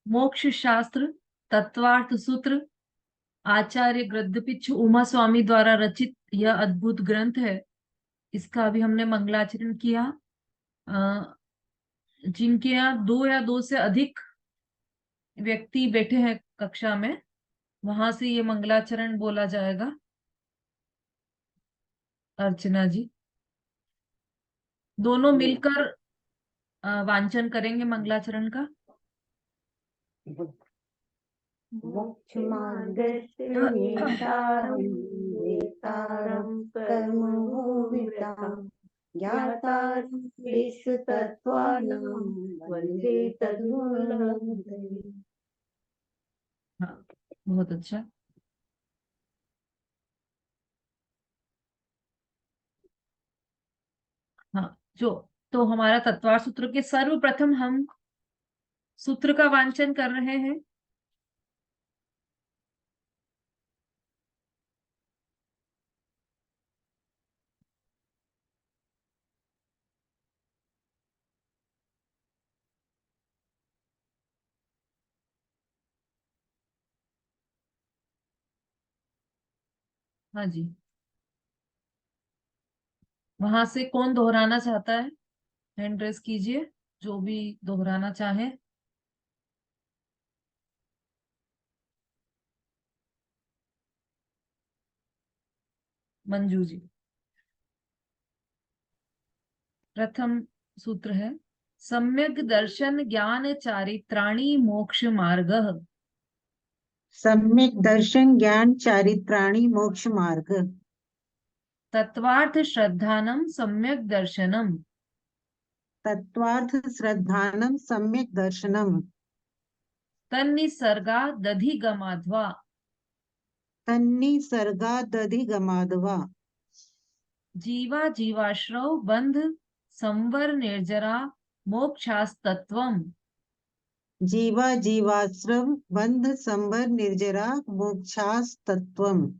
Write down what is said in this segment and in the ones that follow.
मोक्ष शास्त्र तत्वार्थ सूत्र आचार्य गद्यपिच्छ उमा स्वामी द्वारा रचित यह अद्भुत ग्रंथ है। इसका अभी हमने मंगलाचरण किया। जिनके यहाँ दो या दो से अधिक व्यक्ति बैठे हैं कक्षा में, वहां से ये मंगलाचरण बोला जाएगा। अर्चना जी दोनों मिलकर वांचन करेंगे मंगलाचरण का। मोक्षमार्गस्य नेतारं वेतारं कर्मभूवितां ज्ञातारं विश्वतत्त्वानां वन्दे तद्गुरुं। हाँ, बहुत अच्छा। हाँ, तो हमारा तत्वार्थ सूत्र के सर्वप्रथम हम सूत्र का वांचन कर रहे हैं। हाँ जी, वहां से कौन दोहराना चाहता है? हैंड रेस कीजिए, जो भी दोहराना चाहे। मंजू जी। प्रथम सूत्र है सम्यक दर्शन ज्ञान चारित्राणि मोक्ष मार्ग। सम्यक दर्शन ज्ञान चारित्राणि मोक्ष मार्ग। तत्वार्थ श्रद्धानम सम्यक दर्शनम। तत्वार्थ श्रद्धानम सम्यक दर्शनम। तन्निसर्गा दधिगमाध्वा। तन्निसर्गादधिगमाद्वा। जीवा जीवाश्रव बंध संवर निर्जरा मोक्षास्तत्वम। जीवा जीवाश्रम बंध संवर निर्जरा मोक्षास्तत्वम।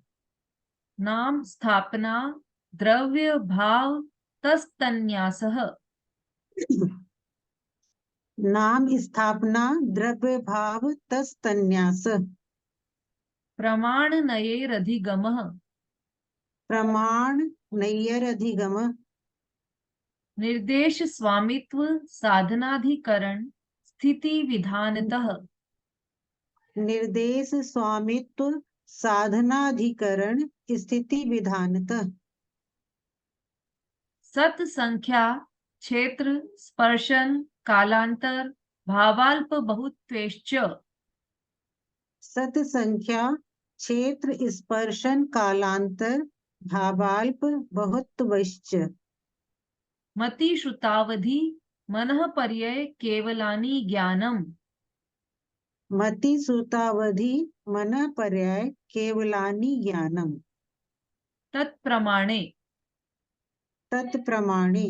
नाम स्थापना द्रव्य भाव तस्तन्यासः। नाम स्थापना द्रव्य भाव तस्तन्यास। प्रमाण नयेरधिगमः। प्रमाण नैयरधिगम। निर्देश स्वामित्व साधनाधिकरण स्थिति विधानतः। निर्देश स्वामित्व साधनाधिकरण स्थिति विधानतः। सत संख्या क्षेत्र स्पर्शन कालांतर भावाल्प बहुत्वेश्च। सत संख्या क्षेत्र स्पर्शन कालांतर भावाल्प बहुत्वश्च। मति श्रुतावधि मनः पर्यय केवलानि ज्ञानम। मति श्रुतावधि मन पर्याय केवलानि ज्ञानम। तत्प्रमाणे। तत्प्रमाणे।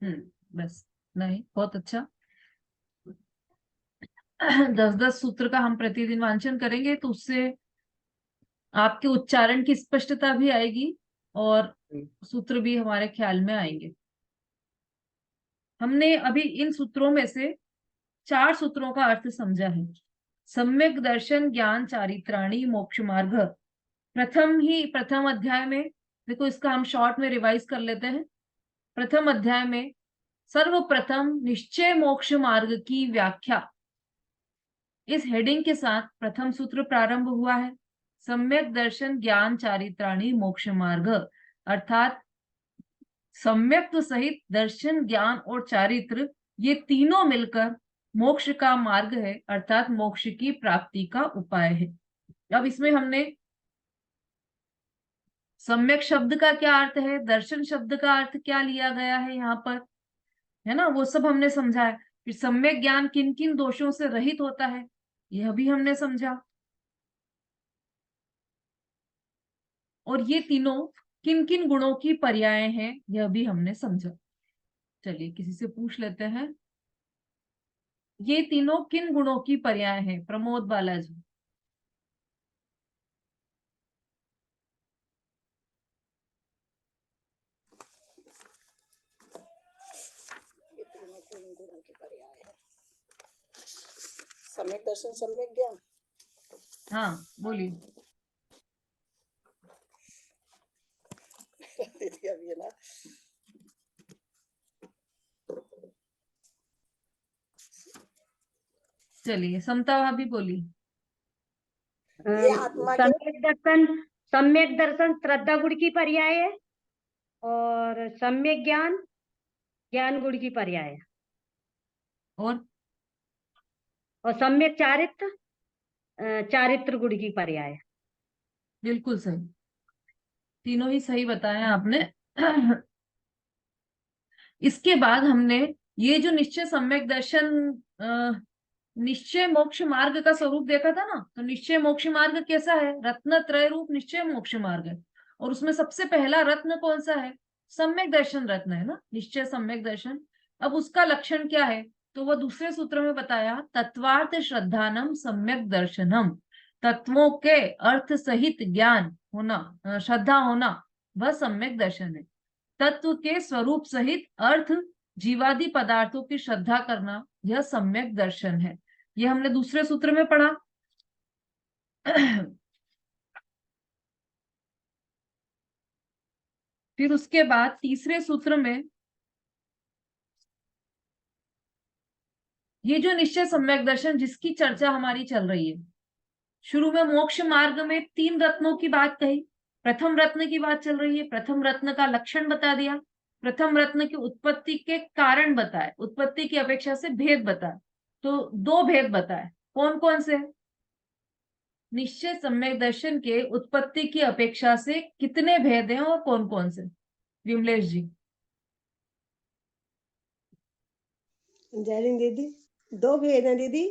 बस नहीं, बहुत अच्छा। 10-10 सूत्र का हम प्रतिदिन वांचन करेंगे तो उससे आपके उच्चारण की स्पष्टता भी आएगी और सूत्र भी हमारे ख्याल में आएंगे। हमने अभी इन सूत्रों में से 4 सूत्रों का अर्थ समझा है। सम्यक दर्शन ज्ञान चारित्राणि मोक्ष मार्ग। प्रथम अध्याय में देखो, इसका हम शॉर्ट में रिवाइज कर लेते हैं। प्रथम अध्याय में सर्वप्रथम निश्चय मोक्ष मार्ग की व्याख्या, इस हेडिंग के साथ प्रथम सूत्र प्रारंभ हुआ है। सम्यक दर्शन ज्ञान चारित्राणि मोक्ष मार्ग, अर्थात सम्यक सहित दर्शन ज्ञान और चारित्र, ये तीनों मिलकर मोक्ष का मार्ग है, अर्थात मोक्ष की प्राप्ति का उपाय है। अब इसमें हमने सम्यक शब्द का क्या अर्थ है, दर्शन शब्द का अर्थ क्या लिया गया है यहाँ पर, है ना, वो सब हमने समझा है। फिर सम्यक ज्ञान किन किन दोषों से रहित होता है, यह भी हमने समझा। और ये तीनों किन किन गुणों की पर्याय हैं, यह भी हमने समझा। चलिए किसी से पूछ लेते हैं, ये तीनों किन गुणों की पर्याय हैं? प्रमोद बालाजी। सम्यक दर्शन सम्यक ज्ञान। हाँ बोलिए। दीदी अब ये ना चलिए समता भाभी बोलिए। ये आत्मा के सम्यक दर्शन श्रद्धा गुण की पर्याय है, और सम्यक ज्ञान ज्ञान गुण की पर्याय है, और सम्यक चारित्र चारित्र गुण की पर्याय है। बिल्कुल सही, तीनों ही सही बताया आपने। इसके बाद हमने ये जो निश्चय सम्यक दर्शन निश्चय मोक्ष मार्ग का स्वरूप देखा था ना। तो निश्चय मोक्ष मार्ग कैसा है? रत्न त्रय रूप निश्चय मोक्ष मार्ग है, और उसमें सबसे पहला रत्न कौन सा है? सम्यक दर्शन रत्न है ना, निश्चय सम्यक दर्शन। अब उसका लक्षण क्या है? तो वह दूसरे सूत्र में बताया, तत्वार्थ श्रद्धानम सम्यक दर्शनम। तत्वों के अर्थ सहित ज्ञान होना, श्रद्धा होना, वह सम्यक दर्शन है। तत्व के स्वरूप सहित अर्थ जीवादि पदार्थों की श्रद्धा करना, यह सम्यक दर्शन है। यह हमने दूसरे सूत्र में पढ़ा। फिर उसके बाद तीसरे सूत्र में ये जो निश्चय सम्यक दर्शन जिसकी चर्चा हमारी चल रही है, शुरू में मोक्ष मार्ग में 3 रत्नों की बात कही। प्रथम रत्न की बात चल रही है, प्रथम रत्न का लक्षण बता दिया, प्रथम रत्न की उत्पत्ति के कारण बताए, उत्पत्ति की अपेक्षा से भेद बताए। तो 2 भेद बताए, कौन कौन से? निश्चय सम्यक दर्शन के उत्पत्ति की अपेक्षा से कितने भेद हैं और कौन कौन से? विमलेश जी। जयरिंग दीदी, 2 भेद हैं दीदी,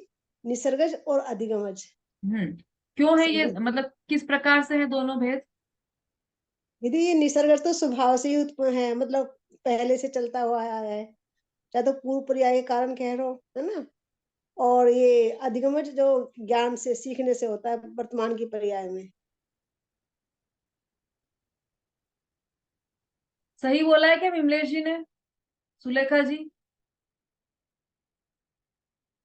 निसर्गज और अधिगमज। क्यों है ये, मतलब किस प्रकार से है दोनों भेद? दीदी ये निसर्गज तो स्वभाव से ही उत्पन्न है, मतलब पहले से चलता हुआ आया है, चाहे तो पूर्व पर्याय के कारण कह रहे हो, है ना। और ये अधिगमज जो ज्ञान से सीखने से होता है वर्तमान की पर्याय में। सही बोला है क्या विमलेश जी ने? सुलेखा जी?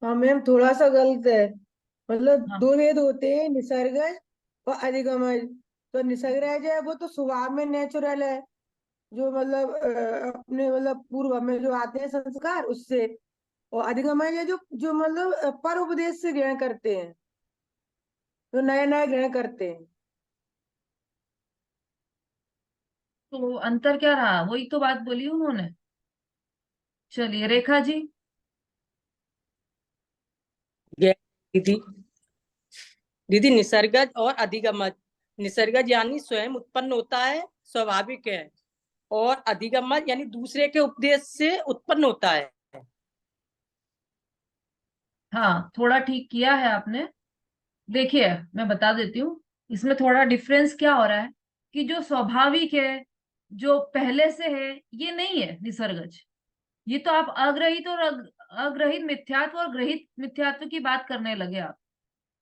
हाँ मैम, थोड़ा सा गलत है। मतलब हाँ 2 भेद होते हैं, निसर्गज और अधिगमज। तो निसर्गज है वो तो स्वभाव में नेचुरल है, जो मतलब अपने मतलब पूर्व में जो आते हैं संस्कार उससे। और अधिगमज है जो जो मतलब पर उपदेश से ग्रहण करते हैं, जो नए नए ग्रहण करते हैं। तो अंतर क्या रहा? वही तो बात बोली उन्होंने। चलिए रेखा जी। दीदी दीदी निसर्गज और अधिगमज। निसर्गज यानी स्वयं उत्पन्न होता है, स्वाभाविक है, और अधिगमज यानी दूसरे के उपदेश से उत्पन्न होता है। हाँ थोड़ा ठीक किया है आपने। देखिए मैं बता देती हूँ, इसमें थोड़ा डिफरेंस क्या हो रहा है कि जो स्वाभाविक है, जो पहले से है, ये नहीं है निसर्गज। ये तो आप अग्रहित और अग्रहित मिथ्यात्व और ग्रहित मिथ्यात्व की बात करने लगे आप।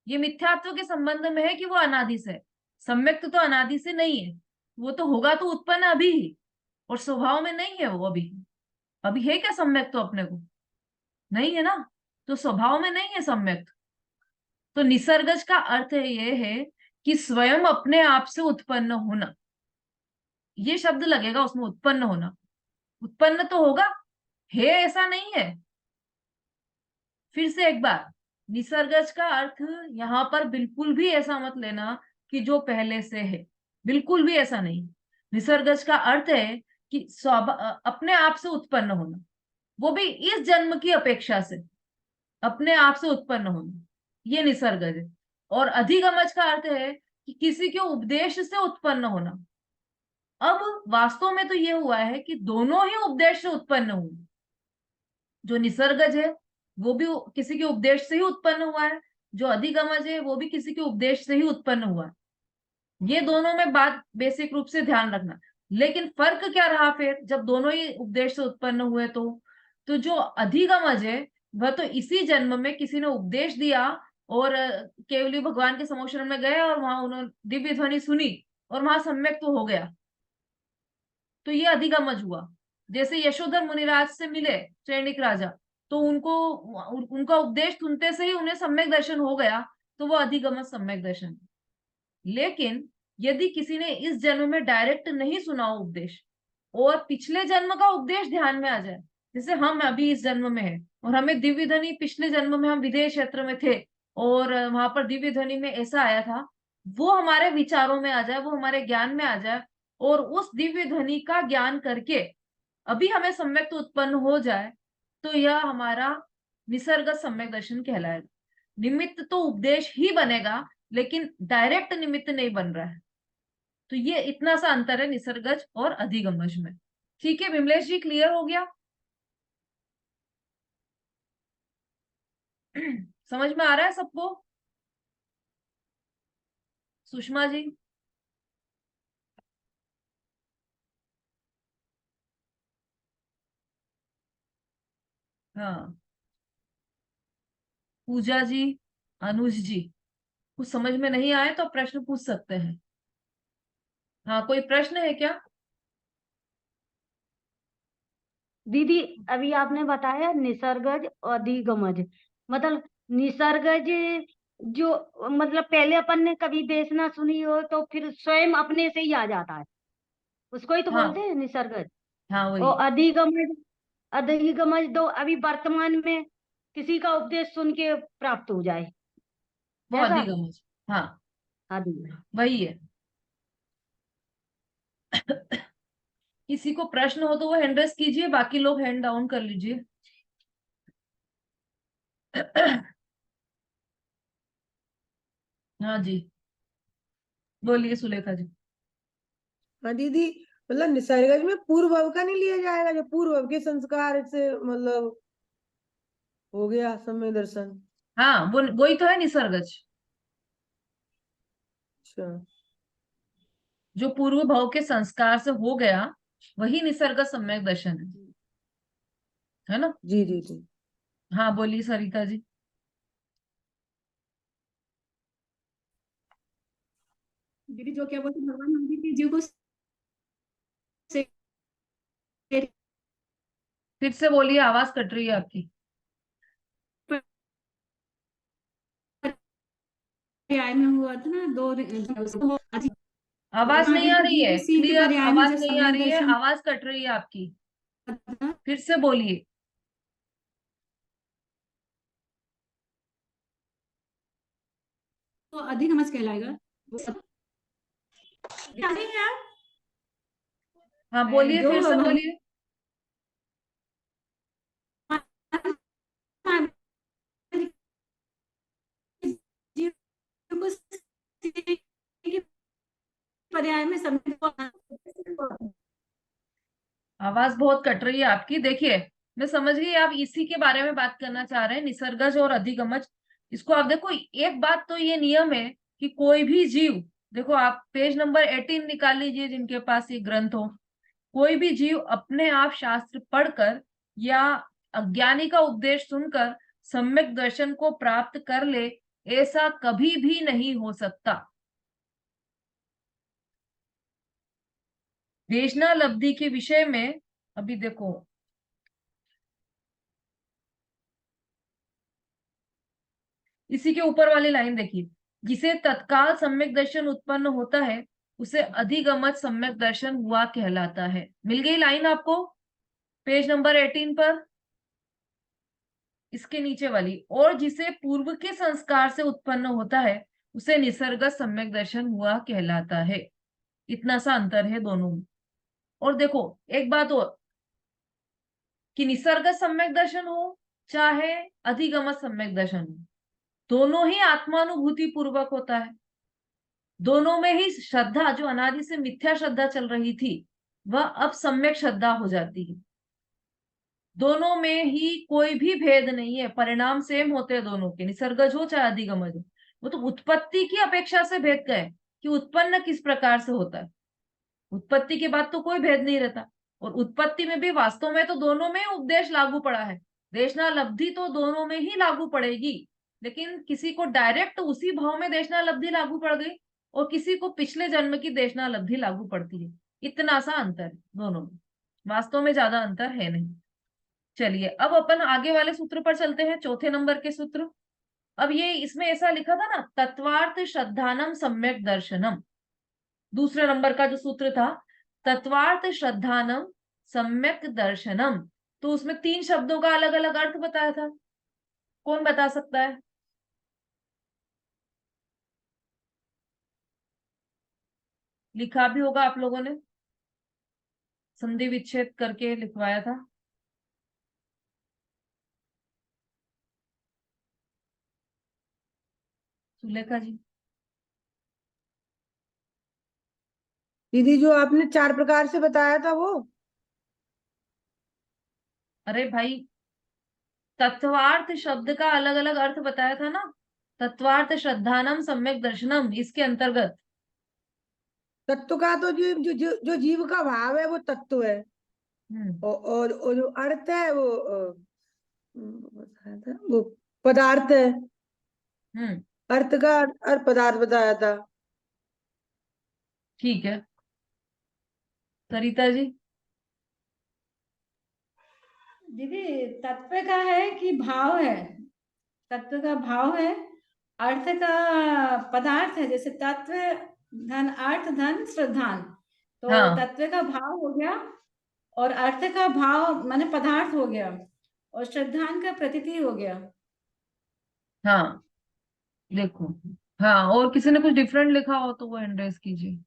ये मिथ्यात्व के संबंध में है कि वो अनादि से है। सम्यक तो अनादि से नहीं है, वो तो होगा तो उत्पन्न अभी ही, और स्वभाव में नहीं है वो अभी। अभी है क्या सम्यक? तो अपने को नहीं है ना, तो स्वभाव में नहीं है सम्यक। तो निसर्गज का अर्थ ये है कि स्वयं अपने आप से उत्पन्न होना। ये शब्द लगेगा उसमें, उत्पन्न होना। उत्पन्न तो होगा, है ऐसा नहीं है। फिर से एक बार, निसर्गज का अर्थ यहाँ पर बिल्कुल भी ऐसा मत लेना कि जो पहले से है, बिल्कुल भी ऐसा नहीं। निसर्गज का अर्थ है कि अपने आप से उत्पन्न होना, वो भी इस जन्म की अपेक्षा से अपने आप से उत्पन्न होना, ये निसर्गज है। और अधिगमज का अर्थ है कि किसी के उपदेश से उत्पन्न होना। अब वास्तव में तो ये हुआ है कि दोनों ही उपदेश से उत्पन्न हुए। जो निसर्गज है वो भी किसी के उपदेश से ही उत्पन्न हुआ है, जो अधिगमज है वो भी किसी के उपदेश से ही उत्पन्न हुआ है। ये दोनों में बात बेसिक रूप से ध्यान रखना। लेकिन फर्क क्या रहा फिर जब दोनों ही उपदेश से उत्पन्न हुए? तो जो अधिगमज है वह तो इसी जन्म में किसी ने उपदेश दिया, और केवली भगवान के समोक्षण में गए और वहां उन्होंने दिव्य ध्वनि सुनी और वहां सम्यक तो हो गया, तो ये अधिगमज हुआ। जैसे यशोधर मुनिराज से मिले चैनिक राजा, तो उनका उपदेश सुनते से ही उन्हें सम्यक दर्शन हो गया, तो वो अधिगम सम्यक दर्शन है। लेकिन यदि किसी ने इस जन्म में डायरेक्ट नहीं सुना हो उपदेश और पिछले जन्म का उपदेश ध्यान में आ जाए, जैसे हम अभी इस जन्म में है और हमें दिव्य ध्वनि पिछले जन्म में हम विदेश क्षेत्र में थे और वहां पर दिव्य ध्वनि में ऐसा आया था, वो हमारे विचारों में आ जाए, वो हमारे ज्ञान में आ जाए और उस दिव्य ध्वनि का ज्ञान करके अभी हमें सम्यक तो उत्पन्न हो जाए, तो यह हमारा निसर्ग सम्यक दर्शन कहलाएगा। निमित्त तो उपदेश ही बनेगा, लेकिन डायरेक्ट निमित्त नहीं बन रहा है। तो ये इतना सा अंतर है निसर्गज और अधिगमज में। ठीक है विमलेश जी, क्लियर हो गया? समझ में आ रहा है सबको? सुषमा जी? हाँ। पूजा जी, अनुज जी, कुछ समझ में नहीं आए तो प्रश्न पूछ सकते हैं। हाँ, कोई प्रश्न है क्या? दीदी अभी आपने बताया निसर्गज और अधिगमज, मतलब निसर्गज जो मतलब पहले अपन ने कभी देश ना सुनी हो तो फिर स्वयं अपने से ही आ जाता है, उसको ही तो हाँ बोलते हैं निसर्गज। हाँ वही। और अधिगमज, अधिगमज तो अभी वर्तमान में किसी का उपदेश सुन के प्राप्त हो जाए, वो ऐसा अधिगमज। हाँ अधिगमज। वही है। किसी को प्रश्न हो तो वो हैंड रेस कीजिए, बाकी लोग हैंड डाउन कर लीजिए। हाँ जी, बोलिए सुलेखा जी। हाँ दीदी, मतलब निसर्गज में पूर्व भव का नहीं लिया जाएगा, जो पूर्व भव के संस्कार से मतलब हो गया समय दर्शन? हाँ वो वही तो है निसर्गज। अच्छा। जो पूर्व भाव के संस्कार से हो गया वही निसर्ग सम्यक दर्शन है ना? जी जी जी। हाँ बोलिए सरिता जी। दीदी जो क्या बोलते भगवान हम भी जीव को से फिर से बोलिए, आवाज कट रही है आपकी। पर्याय में हुआ था ना, दो आवाज नहीं आ रही है उसी के क्लियर, पर्याय में आवाज जब नहीं आ सम्यक रही है, दर्शन आवाज कट रही है आपकी। था, फिर से बोलिए। तो अधिगमज कहलाएगा। याद है यार? हाँ बोलिए, जो फिर से भगवान बोलिए। जीव को उसी के पर्याय में सम्यक आवाज बहुत कट रही है आपकी। देखिए मैं समझ गई आप इसी के बारे में बात करना चाह रहे हैं, निसर्गज और अधिगमज। इसको आप देखो, एक बात तो ये नियम है कि कोई भी जीव, देखो आप पेज नंबर 18 निकाल लीजिए जिनके पास ये ग्रंथ हो। कोई भी जीव अपने आप शास्त्र पढ़कर या अज्ञानी का उपदेश सुनकर सम्यक दर्शन को प्राप्त कर ले, ऐसा कभी भी नहीं हो सकता। देशनालब्धि के विषय में अभी देखो, इसी के ऊपर वाली लाइन देखिए, जिसे तत्काल सम्यक दर्शन उत्पन्न होता है उसे अधिगमज सम्यक दर्शन हुआ कहलाता है। मिल गई लाइन आपको पेज नंबर 18 पर? इसके नीचे वाली, और जिसे पूर्व के संस्कार से उत्पन्न होता है उसे निसर्ग सम्यक दर्शन हुआ कहलाता है। इतना सा अंतर है दोनों में। और देखो एक बात और, कि निसर्ग सम्यक दर्शन हो चाहे अधिगम सम्यक दर्शन हो, दोनों ही आत्मानुभूति पूर्वक होता है। दोनों में ही श्रद्धा, जो अनादि से मिथ्या श्रद्धा चल रही थी, वह अब सम्यक श्रद्धा हो जाती है। दोनों में ही कोई भी भेद नहीं है, परिणाम सेम होते हैं दोनों के, निसर्गज हो चाहे अधिगमज हो। वो तो उत्पत्ति की अपेक्षा से भेद का है कि उत्पन्न किस प्रकार से होता है। उत्पत्ति के बाद तो कोई भेद नहीं रहता, और उत्पत्ति में भी वास्तव में तो दोनों में उपदेश लागू पड़ा है। देशनालब्धि तो दोनों में ही लागू पड़ेगी, लेकिन किसी को डायरेक्ट उसी भाव में देशनालब्धि लागू पड़ गई और किसी को पिछले जन्म की देशनालब्धि लागू पड़ती है। इतना सा अंतर है दोनों में, वास्तव में ज्यादा अंतर है नहीं। चलिए अब अपन आगे वाले सूत्र पर चलते हैं, चौथे नंबर के सूत्र। अब ये इसमें ऐसा लिखा था ना, तत्वार्थ श्रद्धानम सम्यक दर्शनम। दूसरे नंबर का जो सूत्र था, तत्वार्थ श्रद्धानम सम्यक दर्शनम, तो उसमें 3 शब्दों का अलग अलग अर्थ बताया था। कौन बता सकता है? लिखा भी होगा आप लोगों ने, संधि विच्छेद करके लिखवाया था। सुलेखा जी। दीदी जो आपने 4 प्रकार से बताया था वो। अरे भाई, तत्वार्थ शब्द का अलग अलग अर्थ बताया था ना, तत्वार्थ श्रद्धानम सम्यक दर्शनम, इसके अंतर्गत। तत्व का तो जो जीव का भाव है वो तत्व है, हम्म। और जो अर्थ है वो बताया था, वो पदार्थ है। हम्म। अर्थ का अर्थ पदार्थ बताया था। ठीक है, सरिता जी। दीदी तत्व का है कि भाव है? तत्व का भाव है, अर्थ का पदार्थ है। जैसे तत्व धन अर्थ धन श्रद्धान, तो हाँ तत्व का भाव हो गया और अर्थ का भाव माने पदार्थ हो गया और श्रद्धान का प्रतीति हो गया। हाँ, देखो। हाँ, और किसी ने कुछ डिफरेंट लिखा हो तो वो एंड्रेस कीजिए।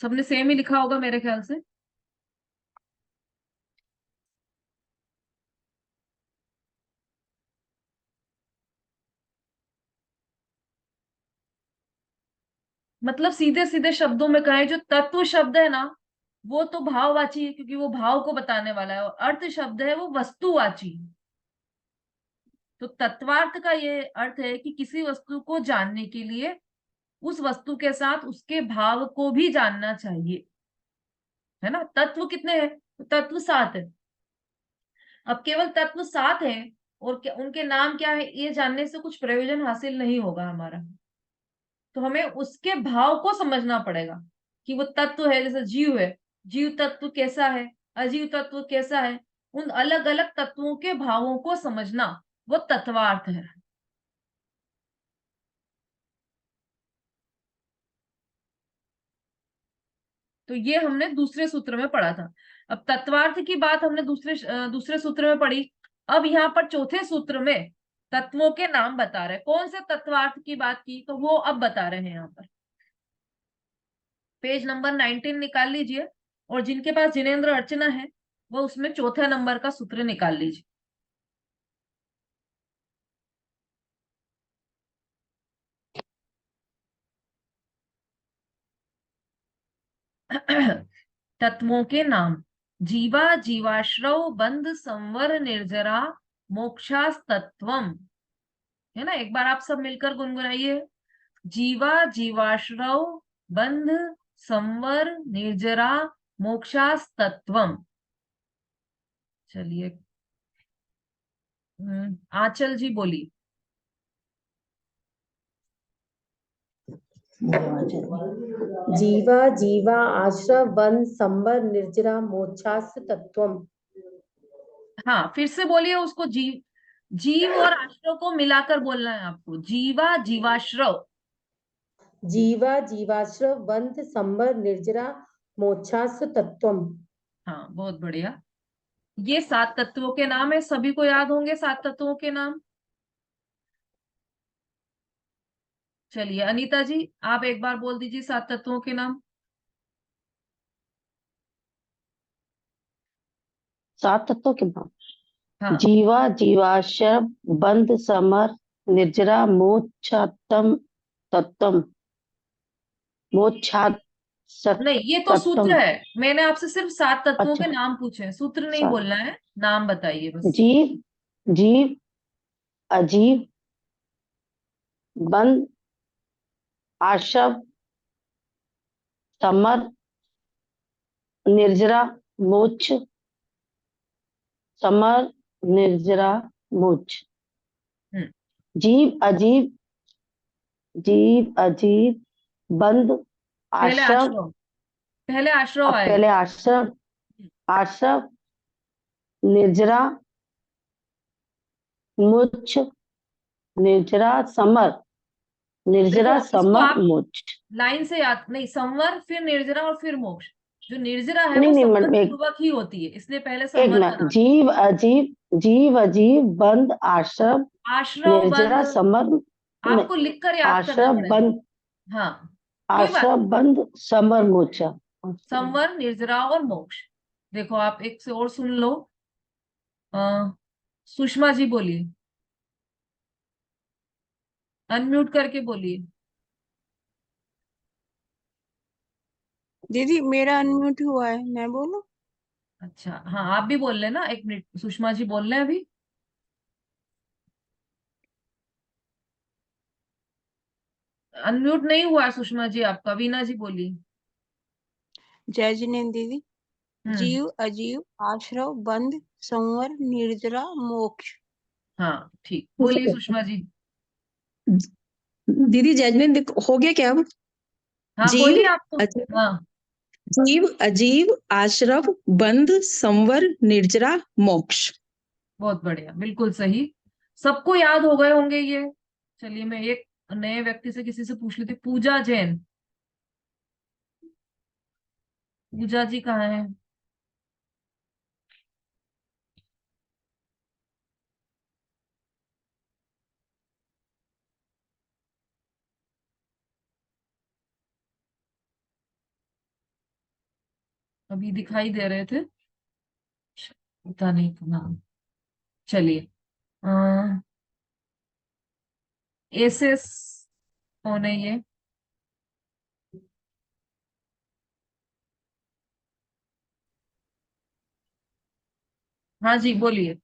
सबने सेम ही लिखा होगा मेरे ख्याल से। मतलब सीधे सीधे शब्दों में कहें, जो तत्व शब्द है ना, वो तो भाववाची है, क्योंकि वो भाव को बताने वाला है, और अर्थ शब्द है वो वस्तुवाची है। तो तत्वार्थ का ये अर्थ है कि किसी वस्तु को जानने के लिए उस वस्तु के साथ उसके भाव को भी जानना चाहिए, है ना। तत्व कितने हैं? तो तत्व 7 है। अब केवल तत्व 7 है और उनके नाम क्या है ये जानने से कुछ प्रयोजन हासिल नहीं होगा हमारा। तो हमें उसके भाव को समझना पड़ेगा कि वो तत्व है, जैसे जीव है, जीव तत्व कैसा है, अजीव तत्व कैसा है, उन अलग अलग तत्वों के भावों को समझना, वो तत्वार्थ है। तो ये हमने दूसरे सूत्र में पढ़ा था। अब तत्वार्थ की बात हमने दूसरे सूत्र में पढ़ी। अब यहाँ पर चौथे सूत्र में तत्वों के नाम बता रहे, कौन से तत्वार्थ की बात की तो वो अब बता रहे हैं यहाँ पर। पेज नंबर 19 निकाल लीजिए, और जिनके पास जिनेन्द्र अर्चना है वो उसमें चौथे नंबर का सूत्र निकाल लीजिए। तत्वों के नाम, जीवा जीवाश्रव बंध संवर निर्जरा मोक्षास्तत्वम, है ना। एक बार आप सब मिलकर गुनगुनाइए, जीवा जीवाश्रव बंध संवर निर्जरा मोक्षास्तत्वम। चलिए, आंचल जी बोली। जीवा जीवा आश्रय बंध संबर निर्जरा मोक्षास तत्वम। हाँ, फिर से बोलिए उसको। जीव, जीव और आश्रव को मिलाकर बोलना है आपको, जीवा जीवाश्रव। जीवा जीवाश्रय बंध संबर निर्जरा मोक्षास तत्वम। हाँ, बहुत बढ़िया। ये 7 तत्वों के नाम है, सभी को याद होंगे 7 तत्वों के नाम। चलिए अनीता जी, आप एक बार बोल दीजिए 7 तत्वों के नाम। 7 तत्वों के नाम। हाँ, जीवा जीवाश्रय बंध समर निर्जरा मोक्षात्म तत्वम। मोक्षा नहीं, ये तो तत्वम। सूत्र है, मैंने आपसे सिर्फ 7 तत्वों के अच्छा, नाम पूछे हैं, सूत्र नहीं 7। बोलना है, नाम बताइए बस। जीव जीव अजीव बंध आश्रव समर निर्जरा मोक्ष। समर निर्जरा मोक्ष। हम्म, जीव अजीव बंध पहले आश्रव। आश्रव, पहले आश्रव अब आएगा। पहले आश्रव, आश्रव, निर्जरा, मुच्छ, निर्जरा, समर, निर्जरा, देखो इसको समर, आप मुच्छ। लाइन से याद नहीं, संवर फिर निर्जरा और फिर मोक्ष। जो निर्जरा है नहीं वो नहीं, संवर एक पूर्वक ही होती है, इसलिए पहले एक संवर मिनट, बना। जीव अजीब, जीव अजीब, बंद, आश्रव, आश्रव निर्जरा, बंद समर, नहीं, आपको लिखकर याद करना आश्रव पड़ेगा। बंद, हाँ, कोई बात आश्रव नहीं। बंद, समर, मोचा। संवर, निर्जरा और मोक्ष। देखो आप एक से और सुन लो। सुषमा जी बोलिए, अनम्यूट करके बोलिए। दीदी मेरा अनम्यूट हुआ है, मैं बोलूं? अच्छा हाँ, आप भी बोल लेना, एक मिनट, सुषमा जी बोल रहे हैं अभी। अनम्यूट नहीं हुआ सुषमा जी आपका, वीना जी बोलिए। जय जिनेन्द्र दीदी। हम्म, जीव अजीव, आश्रव बंद, संवर, निर्जरा, मोक्ष। हाँ ठीक, बोलिए सुषमा जी। दीदी जजमेंट हो गया क्या अब? हाँ जीव बोलिए आप तो। अजीब, हाँ जीव अजीव, आश्रव, बंध, संवर, निर्जरा, मोक्ष। बहुत बढ़िया, बिल्कुल सही। सबको याद हो गए होंगे ये। चलिए मैं एक नए व्यक्ति से, किसी से पूछ लेती हूँ। पूजा जैन, पूजा जी कहाँ है? अभी दिखाई दे रहे थे, पता नहीं कहाँ। चलिए, एसएस कौन है ये? हाँ जी बोलिए।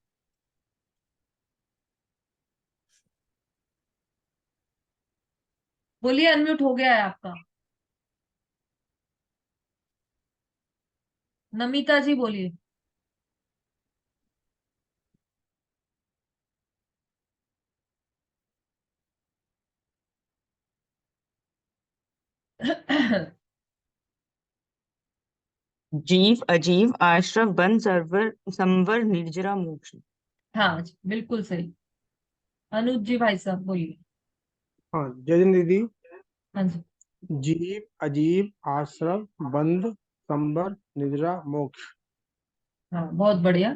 बोलिए, अनम्यूट हो गया है आपका। नमिता जी बोलिए। जीव अजीव, आश्रव बंद, सर्वर संवर, निर्जरा, मोक्ष। हाँ जी, बिल्कुल सही। अनुज जी भाई साहब बोलिए। हाँ जय हिंद दीदी। हाँ जी, जीव अजीब, आश्रव बंध, संबर, निद्रा, मोक्ष। हाँ बहुत बढ़िया।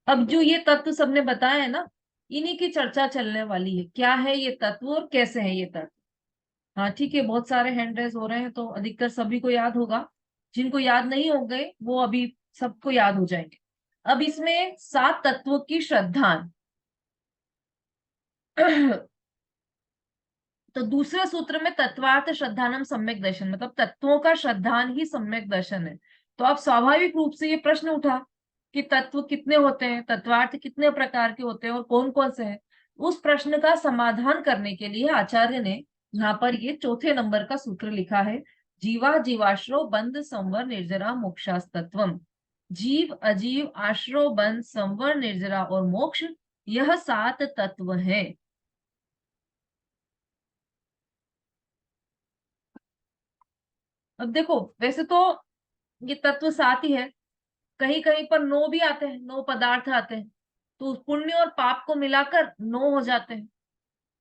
अब जो ये तत्व सबने बताए हैं ना, इन्हीं की चर्चा चलने वाली है। क्या है ये तत्व और कैसे है ये तत्व? हाँ ठीक है, बहुत सारे हैंड रेज हो रहे हैं तो अधिकतर सभी को याद होगा। जिनको याद नहीं हो गए वो अभी सबको याद हो जाएंगे। अब इसमें 7 तत्वों की श्रद्धा। तो दूसरे सूत्र में तत्वार्थ श्रद्धानम सम्यक दर्शन, मतलब तत्वों का श्रद्धान ही सम्यक दर्शन है। तो अब स्वाभाविक रूप से ये प्रश्न उठा कि तत्व कितने होते हैं, तत्वार्थ कितने प्रकार के होते हैं और कौन कौन से हैं। उस प्रश्न का समाधान करने के लिए आचार्य ने यहाँ पर ये चौथे नंबर का सूत्र लिखा है। जीवा जीवाश्रो बंध संवर निर्जरा मोक्षास्तत्वम। जीव अजीव आश्रो बंध संवर निर्जरा और मोक्ष, यह 7 तत्व है। अब देखो, वैसे तो ये तत्व 7 ही है। कहीं कहीं पर 9 भी आते हैं, 9 पदार्थ आते हैं। तो पुण्य और पाप को मिलाकर 9 हो जाते हैं।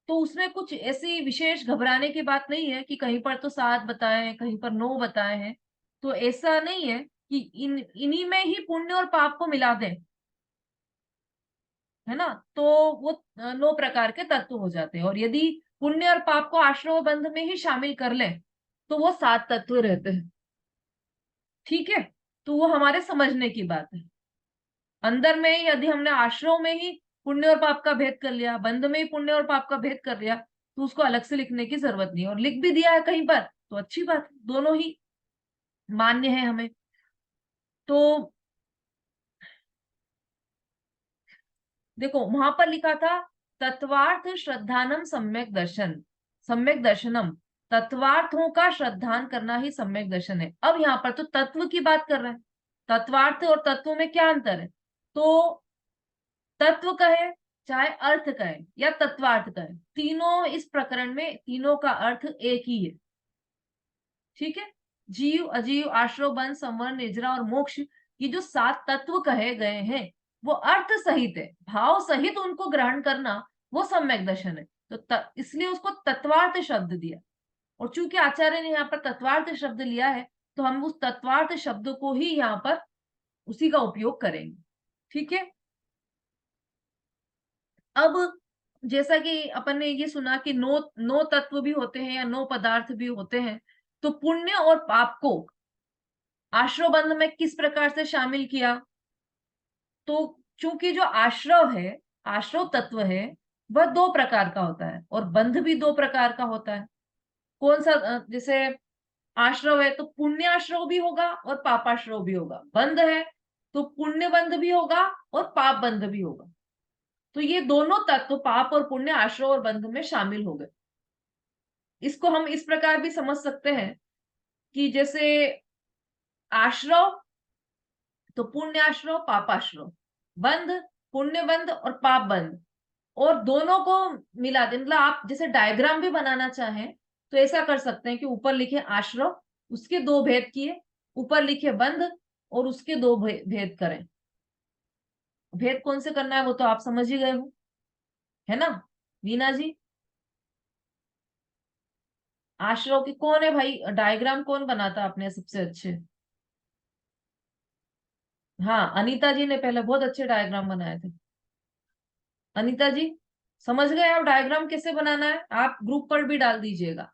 तो उसमें कुछ ऐसी विशेष घबराने की बात नहीं है कि कहीं पर तो 7 बताए हैं, कहीं पर 9 बताए हैं। तो ऐसा नहीं है कि इन्हीं में ही पुण्य और पाप को मिला दें, है ना। तो वो 9 प्रकार के तत्व हो जाते हैं। और यदि पुण्य और पाप को आश्रव बंध में ही शामिल कर लें तो वो 7 तत्व रहते हैं। ठीक है, तो वो हमारे समझने की बात है। अंदर में यदि हमने आश्रव में ही पुण्य और पाप का भेद कर लिया, बंध में ही पुण्य और पाप का भेद कर लिया, तो उसको अलग से लिखने की जरूरत नहीं है। और लिख भी दिया है कहीं पर तो अच्छी बात है, दोनों ही मान्य है हमें। तो देखो वहां पर लिखा था तत्वार्थ श्रद्धानम सम्यक दर्शन, सम्यक दर्शनम। तत्वार्थों का श्रद्धान करना ही सम्यक दर्शन है। अब यहाँ पर तो तत्व की बात कर रहे हैं। तत्वार्थ और तत्व में क्या अंतर है? तो तत्व कहे चाहे अर्थ कहे या तत्वार्थ कहे, तीनों इस प्रकरण में तीनों का अर्थ एक ही है। ठीक है, जीव अजीव आश्रव बंध संवर निर्जरा और मोक्ष, ये जो 7 तत्व कहे गए हैं वो अर्थ सहित है, भाव सहित उनको ग्रहण करना वो सम्यक दर्शन है। तो इसलिए उसको तत्वार्थ शब्द दिया। और चूंकि आचार्य ने यहाँ पर तत्वार्थ शब्द लिया है तो हम उस तत्वार्थ शब्द को ही यहाँ पर उसी का उपयोग करेंगे। ठीक है। अब जैसा कि अपन ने ये सुना कि नौ तत्व भी होते हैं या 9 पदार्थ भी होते हैं, तो पुण्य और पाप को आश्रव बंध में किस प्रकार से शामिल किया? तो चूंकि जो आश्रव है, आश्रव तत्व है, वह 2 प्रकार का होता है और बंध भी 2 प्रकार का होता है। कौन सा? जैसे आश्रव है तो पुण्य आश्रव भी होगा और पापाश्रव भी होगा। बंध है तो पुण्य बंध भी होगा और पाप बंध भी होगा। तो ये दोनों तत्व पाप और पुण्य आश्रव और बंध में शामिल हो गए। इसको हम इस प्रकार भी समझ सकते हैं कि जैसे आश्रव तो पुण्य आश्रव पापाश्रव, बंध पुण्य बंध और पाप बंध, और दोनों को मिला दे। मतलब आप जैसे डायग्राम भी बनाना चाहें तो ऐसा कर सकते हैं कि ऊपर लिखे आश्रव, उसके 2 भेद किए, ऊपर लिखे बंध और उसके 2 भेद करें। भेद कौन से करना है वो तो आप समझ ही गए हो, है ना वीना जी? आश्रव की कौन है भाई? डायग्राम कौन बनाता आपने सबसे अच्छे? हाँ, अनीता जी ने पहले बहुत अच्छे डायग्राम बनाए थे। अनीता जी समझ गए आप डायग्राम कैसे बनाना है? आप ग्रुप पर भी डाल दीजिएगा।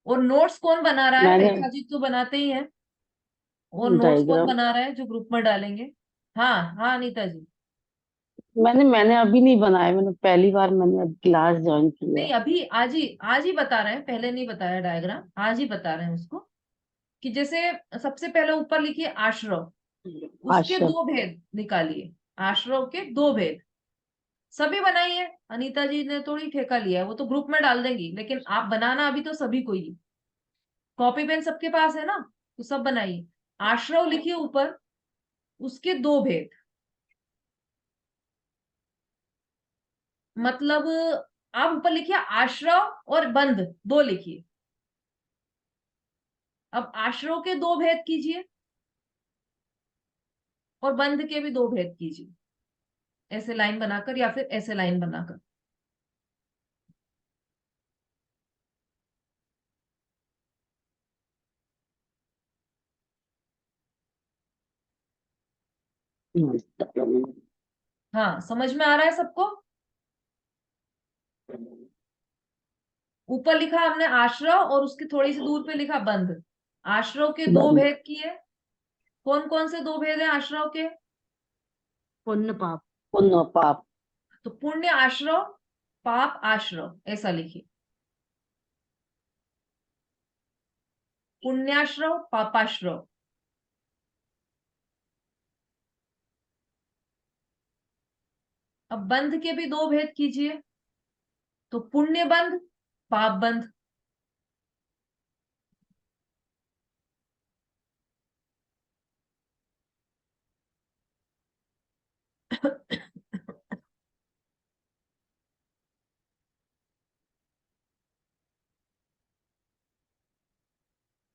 और नोट्स कौन बना रहा है? मैंने रेखा जी तो बनाते ही हैं। और नोट्स कौन डायग्राम बना रहा है जो ग्रुप में डालेंगे? हाँ हाँ अनीता जी। मैंने मैंने अभी नहीं बनाया, मैंने पहली बार मैंने अब क्लास ज्वाइन किया नहीं, है। अभी आज ही बता रहे हैं, पहले नहीं बताया डायग्राम, आज ही बता रहे हैं उसको। कि जैसे सबसे पहले ऊपर लिखिए आश्रव, उसके आशा 2 भेद निकालिए। आश्रव के 2 भेद सभी बनाइए। अनीता जी ने थोड़ी ठेका लिया है, वो तो ग्रुप में डाल देंगी, लेकिन आप बनाना अभी तो सभी को ही। कॉपी पेन सबके पास है ना, तो सब बनाइए। आश्रव लिखिए ऊपर, उसके 2 भेद। मतलब आप ऊपर लिखिए आश्रव और बंध 2 लिखिए। अब आश्रव के 2 भेद कीजिए और बंध के भी 2 भेद कीजिए, ऐसे लाइन बनाकर या फिर ऐसे लाइन बनाकर। हाँ, समझ में आ रहा है सबको? ऊपर लिखा हमने आश्रव और उसके थोड़ी सी दूर पे लिखा बंध। आश्रव के 2 बंद भेद किए। कौन कौन से 2 भेद हैं आश्रव के? पुण्य पाप। पुण्य पाप। तो पुण्य आश्रव, पाप आश्रव, ऐसा लिखिए। पुण्याश्रव पापाश्रव। अब बंध के भी 2 भेद कीजिए। तो पुण्य बंध, पाप बंध।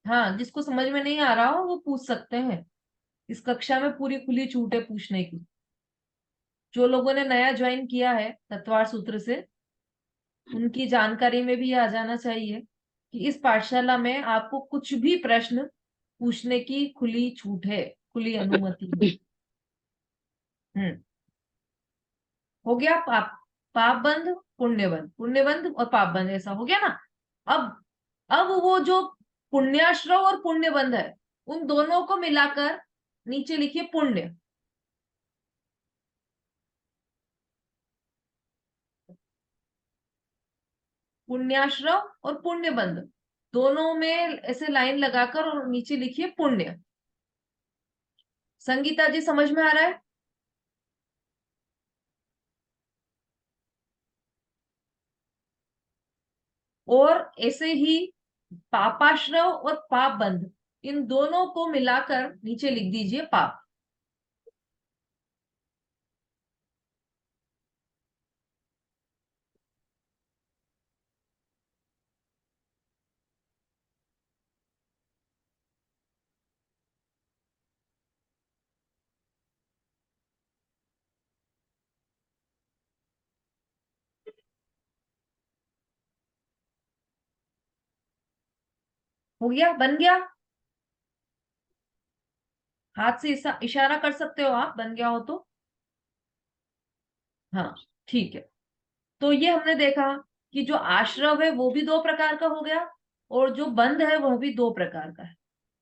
हाँ, जिसको समझ में नहीं आ रहा हो वो पूछ सकते हैं। इस कक्षा में पूरी खुली छूट है पूछने की। जो लोगों ने नया ज्वाइन किया है तत्वार सूत्र से, उनकी जानकारी में भी ये आ जाना चाहिए कि इस पाठशाला में आपको कुछ भी प्रश्न पूछने की खुली छूट है, खुली अनुमति है। हो गया पाप बंध, पुण्य बंध, पुण्य बंध और पाप बंध, ऐसा हो गया ना। अब वो जो पुण्याश्रव और पुण्य बंध है, उन दोनों को मिलाकर नीचे लिखिए पुण्य। पुण्याश्रव और पुण्य बंध दोनों में ऐसे लाइन लगाकर और नीचे लिखिए पुण्य। संगीता जी समझ में आ रहा है? और ऐसे ही पापाश्रव और पाप बंध, इन दोनों को मिलाकर नीचे लिख दीजिए पाप। हो गया, बन गया? हाथ से इशारा कर सकते हो आप, बन गया हो तो। हाँ, ठीक है। तो ये हमने देखा कि जो आश्रव है वो भी दो प्रकार का हो गया, और जो बंध है वह भी दो प्रकार का है।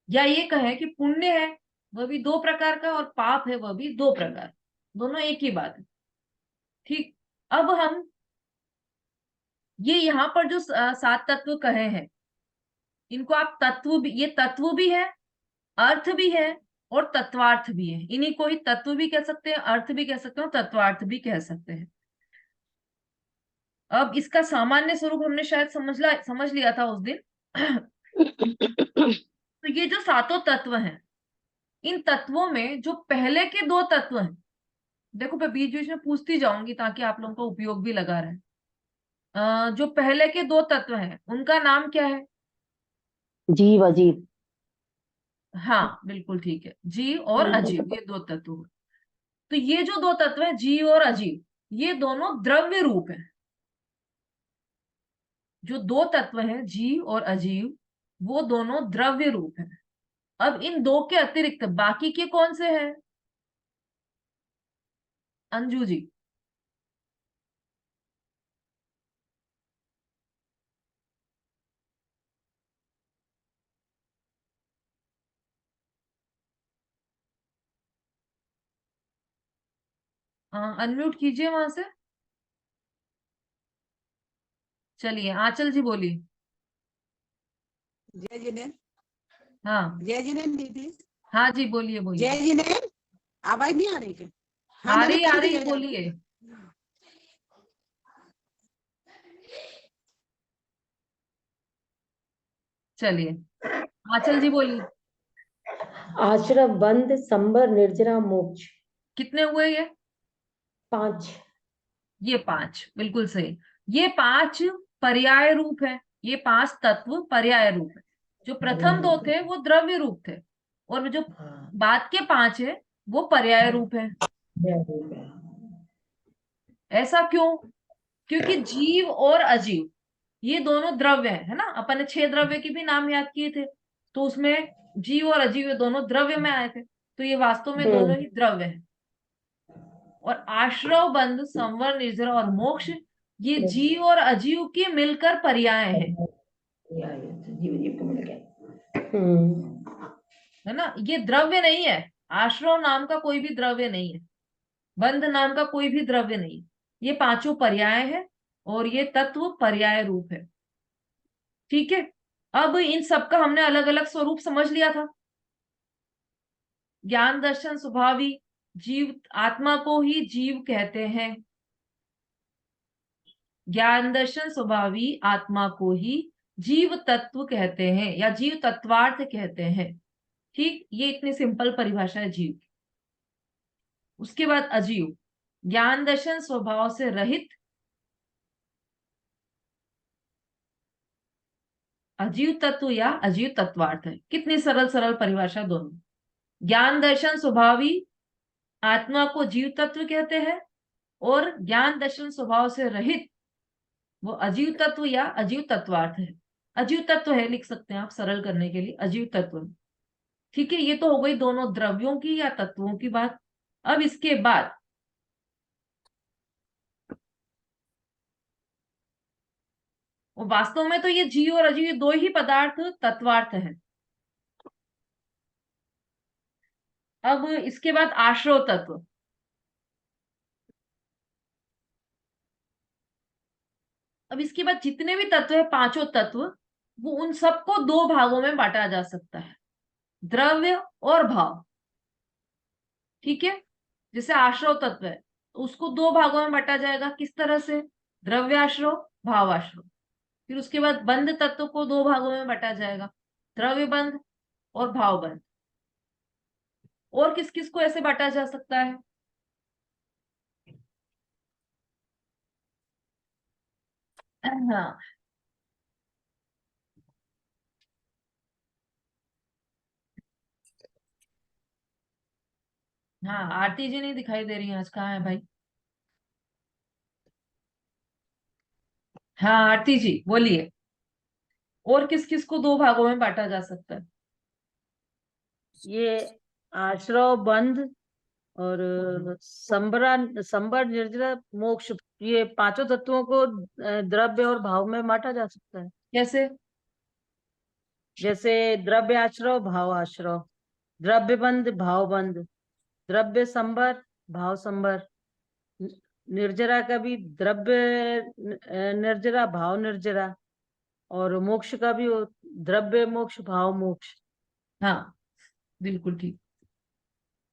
या ये कहें कि पुण्य है वह भी दो प्रकार का, और पाप है वह भी दो प्रकार, दोनों एक ही बात है। ठीक। अब हम ये यहाँ पर जो सात तत्व कहे हैं, इनको आप तत्व भी, ये तत्व भी है, अर्थ भी है, और तत्वार्थ भी है। इन्हीं को ही तत्व भी कह सकते हैं, अर्थ भी कह सकते हैं, तत्वार्थ भी कह सकते हैं। अब इसका सामान्य स्वरूप हमने शायद समझ लिया था उस दिन। तो ये जो सातों तत्व हैं, इन तत्वों में जो पहले के दो तत्व हैं, देखो मैं बीच बीच में पूछती जाऊंगी ताकि आप लोगों को उपयोग भी लगा रहे। जो पहले के दो तत्व हैं उनका नाम क्या है? जीव अजीव। हाँ, बिल्कुल ठीक है, जीव और अजीव, ये दो तत्व हैं। तो ये जो दो तत्व हैं, जीव और अजीव, ये दोनों द्रव्य रूप हैं। जो दो तत्व हैं, जीव और अजीव, वो दोनों द्रव्य रूप हैं। अब इन दो के अतिरिक्त बाकी के कौन से हैं? अंजू जी। अनम्यूट कीजिए वहां से। चलिए, आंचल जी बोलिए। जय जिनेन। हाँ, जय जिनेन दीदी। हाँ जी, बोलिए बोलिए। जय जिनेन। आवाज नहीं आ रही क्या? हाँ, आ मैंने रही, आ बोल रही, दिया यार। बोलिए। चलिए, आंचल जी बोलिए। आश्रव, बंध, संबर, निर्जरा, मोक्ष। कितने हुए ये? 5। ये 5, बिल्कुल सही। ये 5 पर्याय रूप है। ये 5 तत्व पर्याय रूप है। जो प्रथम दो थे वो द्रव्य रूप थे, और जो बाद के 5 है वो पर्याय रूप है। ऐसा क्यों? क्योंकि जीव और अजीव ये दोनों द्रव्य है ना। अपन ने 6 द्रव्य के भी नाम याद किए थे, तो उसमें जीव और अजीव ये दोनों द्रव्य में आए थे। तो ये वास्तव में दोनों ही द्रव्य हैं। और आश्रव, बंध, संवर, निर्जरा और मोक्ष, ये जीव और अजीव के मिलकर पर्याय हैं, है ना। ये द्रव्य नहीं है। आश्रव नाम का कोई भी द्रव्य नहीं है, बंध नाम का कोई भी द्रव्य नहीं है। ये पांचों पर्याय है, और ये तत्व पर्याय रूप है। ठीक है। अब इन सब का हमने अलग अलग स्वरूप समझ लिया था। ज्ञान दर्शन स्वभावी जीव, आत्मा को ही जीव कहते हैं। ज्ञान दर्शन स्वभावी आत्मा को ही जीव तत्व कहते हैं, या जीव तत्वार्थ कहते हैं। ठीक, ये इतनी सिंपल परिभाषा है जीव की। उसके बाद अजीव, ज्ञान दर्शन स्वभाव से रहित, अजीव तत्व या अजीव तत्वार्थ है। कितनी सरल सरल परिभाषा दोनों। ज्ञान दर्शन स्वभावी आत्मा को जीव तत्व कहते हैं, और ज्ञान दर्शन स्वभाव से रहित वो अजीव तत्व या अजीव तत्वार्थ है। अजीव तत्व है लिख सकते हैं आप सरल करने के लिए, अजीव तत्व। ठीक है, ये तो हो गई दोनों द्रव्यों की या तत्वों की बात। अब इसके बाद वास्तव में तो ये जीव और अजीव दो ही पदार्थ तत्वार्थ है। अब इसके बाद आश्रव तत्व। अब इसके बाद जितने भी तत्व है, पांचों तत्व, वो उन सबको दो भागों में बांटा जा सकता है, द्रव्य और भाव। ठीक है। जैसे आश्रव तत्व है तो उसको दो भागों में बांटा जाएगा। किस तरह से? द्रव्याश्रव, भावाश्रव। फिर उसके बाद बंध तत्व को दो भागों में बांटा जाएगा, द्रव्य बंध और भाव बंध। और किस किस को ऐसे बांटा जा सकता है? हाँ, हाँ, आरती जी नहीं दिखाई दे रही है आज, कहाँ है भाई? हाँ, आरती जी बोलिए। और किस किस को दो भागों में बांटा जा सकता है? ये आश्रव, बंध और संबर, निर्जरा, मोक्ष, ये पांचों तत्वों को द्रव्य और भाव में बांटा जा सकता है। कैसे? जैसे द्रव्य आश्रव, भाव आश्रव, द्रव्य बंध, भाव बंध, द्रव्य संबर, भाव संबर, निर्जरा का भी द्रव्य निर्जरा, भाव निर्जरा, और मोक्ष का भी द्रव्य मोक्ष, भाव मोक्ष। हाँ, बिल्कुल ठीक।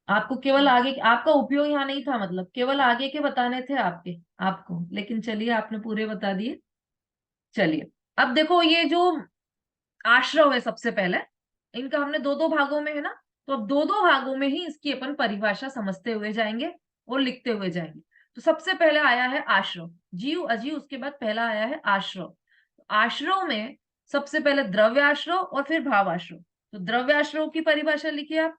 आपको केवल आगे, आपका उपयोग यहाँ नहीं था, मतलब केवल आगे के बताने थे आपको, लेकिन चलिए आपने पूरे बता दिए। चलिए अब देखो, ये जो आश्रव है सबसे पहले, इनका हमने दो दो भागों में है ना, तो अब दो दो भागों में ही इसकी अपन परिभाषा समझते हुए जाएंगे और लिखते हुए जाएंगे। तो सबसे पहले आया है आश्रव, जीव अजीव, उसके बाद पहला आया है आश्रव। आश्रव में सबसे पहले द्रव्य आश्रव और फिर भाव आश्रव। तो द्रव्य आश्रव की परिभाषा लिखिए आप।